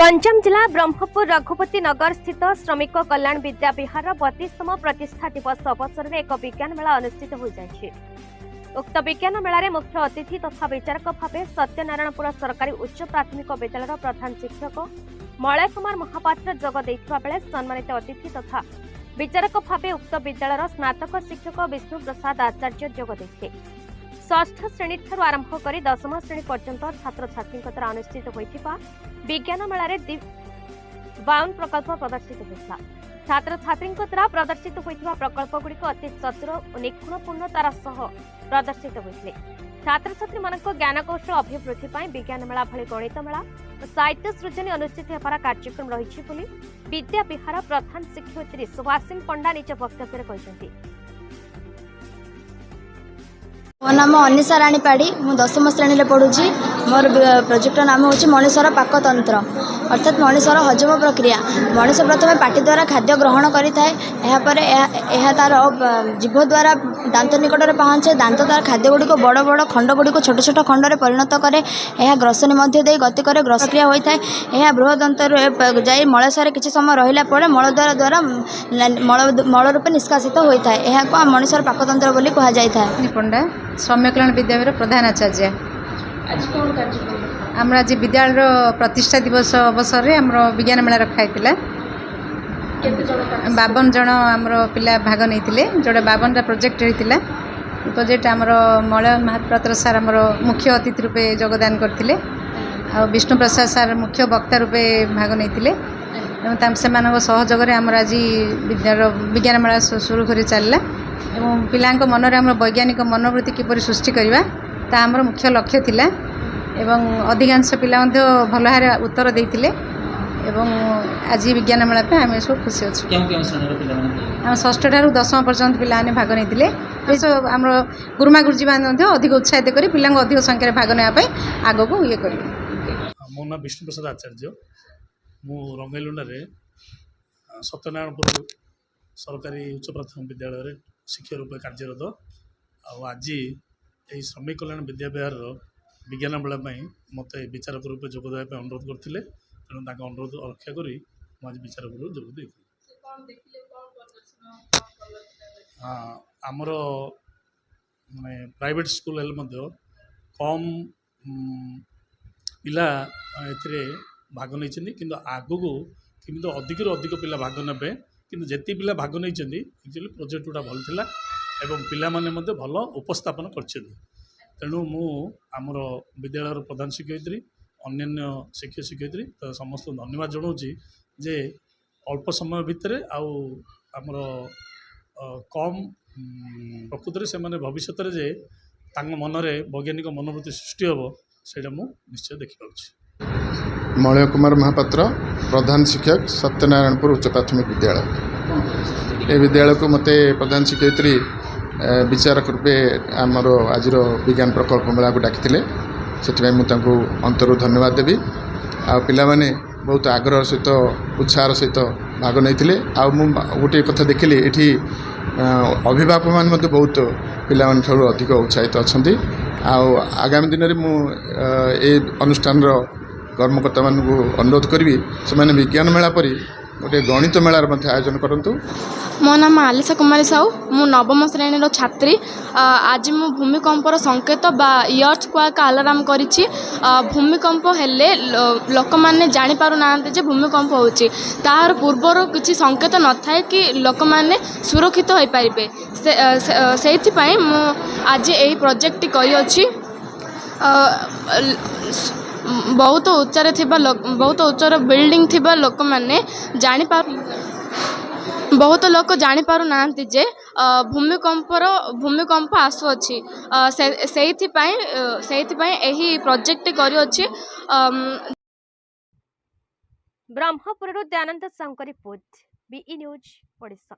गंजाम जिला ब्रह्मपुर रघुपति नगर स्थित श्रमिक कल्याण विद्या विहार 32तम प्रतिष्ठा दिवस अवसर में एक विज्ञान मेला अनुष्ठित हो जाएछि। उक्त विज्ञान मेला मुख्य अतिथि तथा विचारक भाव सत्यनारायणपुर सरकारी उच्च प्राथमिक विद्यालय प्रधान शिक्षक मलय कुमार महापात्र जोग देइथिबा बेले सम्मानित अतिथि तथा विचारक भाव उक्त विद्यालय स्नातक शिक्षक विष्णु प्रसाद आचार्य जोग देइथिले। षष्ठ श्रेणी ठारू आरंभ कर 10म श्रेणी पर्यंत छात्र छात्री द्वारा अनुष्ठित होइथिबा विज्ञान मेला 52 प्रकल्प प्रदर्शित होता। छात्र छात्री द्वारा प्रदर्शित होइथिबा प्रकल्प गुड़िक अति चतुर और निपुणपूर्णतार सह प्रदर्शित होइथिले। छात्र छात्री मानक ज्ञान कौशल अभिवृद्धि पाई विज्ञान मेला भली गणित मेला और साहित्य सृजनी अनुष्ठित होबार कार्यक्रम रही बोली विद्या विहार प्रधान शिक्षयित्री सुभाषिनी पंडा निज वक्तव्य कहते। मो नाम अनिशा राणी पाड़ी मु 10म श्रेणी में पढ़ुची। मोर प्रोजेक्ट नाम हूँ मनीषर पाकतंत्र अर्थात मनीषर हजम प्रक्रिया। मनीष प्रथम पाटी द्वारा खाद्य ग्रहण करें तार जीभ द्वारा दांत निकट में पहुँचे। दांत द्वारा खाद्य गुड़िक बड़ बड़ खंड गुड़िक छोट छोट खंड में परिणत करे। ग्रसनी मध्य गति करे ग्रस क्रिया होता है। बृहदंत जाई मलशय किसी समय रहा मलद्वार द्वारा मल रूपे निष्कासित होता है। यह मनीषर पाकतंत्र बोली कह जाए। पंडा सौम्य कल्याण विद्यालय प्रधान आचार्य। आज कौन कार्यक्रम आम आज विद्यालय प्रतिष्ठा दिवस अवसर में आम विज्ञान मेला रखाई 52 जन आम पिला भाग नहीं जोड़ा 52टा प्रोजेक्ट होता। प्रोजेक्ट आमर मलय महापात्र सार आमर मुख्य अतिथि रूपे योगदान करते आ विष्णु प्रसाद सार मुख्य वक्ता रूपे भाग नहीं से सहयोग आम आज विज्ञान मेला सुरुखुरी चलला। एवं पिला मनरे आम वैज्ञानिक मनोवृत्ति किपरि सृष्टि करवा ता आमर मुख्य लक्ष्य थिला। एवं अधिकांश पिला भल भाव उत्तर देते एवं आज विज्ञान मेला पे आम सब खुशी अच्छे। आम षष्ठ ठारू 10म पर्यंत पिला भाग नहीं आम गुरुमा गुरुजी मैंने अधिक उत्साहित कर पिला अधिक संख्यार भाग नापी आग को ये कर। मो ना विष्णु प्रसाद आचार्य मु रंगैलुंडा सत्यनारायणपुर सरकारी उच्च प्राथमिक विद्यालय शिक्षक रूप कार्यरत। आज यही श्रमिक कल्याण विद्या विहार विज्ञान मेला मत विचारक रूप जोगदेवा अनुरोध करते तेणु अनुरोध रक्षा कर आज विचारक रूप जोगदे। हाँ आमर माने प्राइवेट स्कूल कम पिला भाग नहीं कि आग को किंतु अधिक अधिक पिला भाग ने कि जिते पिला भाग नहीं एक्चुअली प्रोजेक्ट गुड़ा भल था एवं पिला माने भल उपस्थापन कर। तेणु मु आमर विद्यालय प्रधान शिक्षयित्री अन्य शिक्षक शिक्षयित्री तो समस्त धन्यवाद जनाऊँगी जे अल्प समय भितर आमर कम प्रकृत से भविष्य जे मनरे वैज्ञानिक मनोवृत्ति सृष्टि हम से निश्चय देखिए। मलय कुमार महापात्र प्रधान शिक्षक सत्यनारायणपुर उच्च प्राथमिक विद्यालय। ए विद्यालय को मते प्रधान शिक्षयित्री विचारक रूपे आमर आज विज्ञान प्रकल्प मेला को डाकी से मुझे अंतरु धन्यवाद देवी। आ पिला माने बहुत आग्रह सहित उत्साह सहित भाग नहीं गोटे कथा देखिली ये अभिभावक मान बहुत पिला अधिक उत्साहित अच्छा। आगामी दिन में मुझे अनुष्ठान कर्मकर्ता मान अनुरोध करी से विज्ञान मेला परी गोटे गणित मेलार आयोजन करूँ। मो नाम आलिशा कुमारी साहू मु 9म श्रेणी छात्री। आज मु भूमिकंपर संकेत बा इयर्थ क्वाक अलार्म करिछि। भूमिकंप हेले लोक माने जानि पारु नांते जे भूमिकंप होछि तार पूर्वर किछि संकेत न थाए कि लोक माने सुरक्षित होई पारिबे। सेथि पई मु आज एही प्रोजेक्ट करि अछि। बहुत उच्चारे थिबा बहुत उच्चार बिल्डिंग थिबा लोक माने जानि पारु बहुत लोक जानि पारु नांती जे भूमिकंप आसुअछि। सेथि पई एही प्रोजेक्ट करि अछि। ब्रह्मपुर दयानंद शंकर रिपोर्ट बीई न्यूज ओडिशा।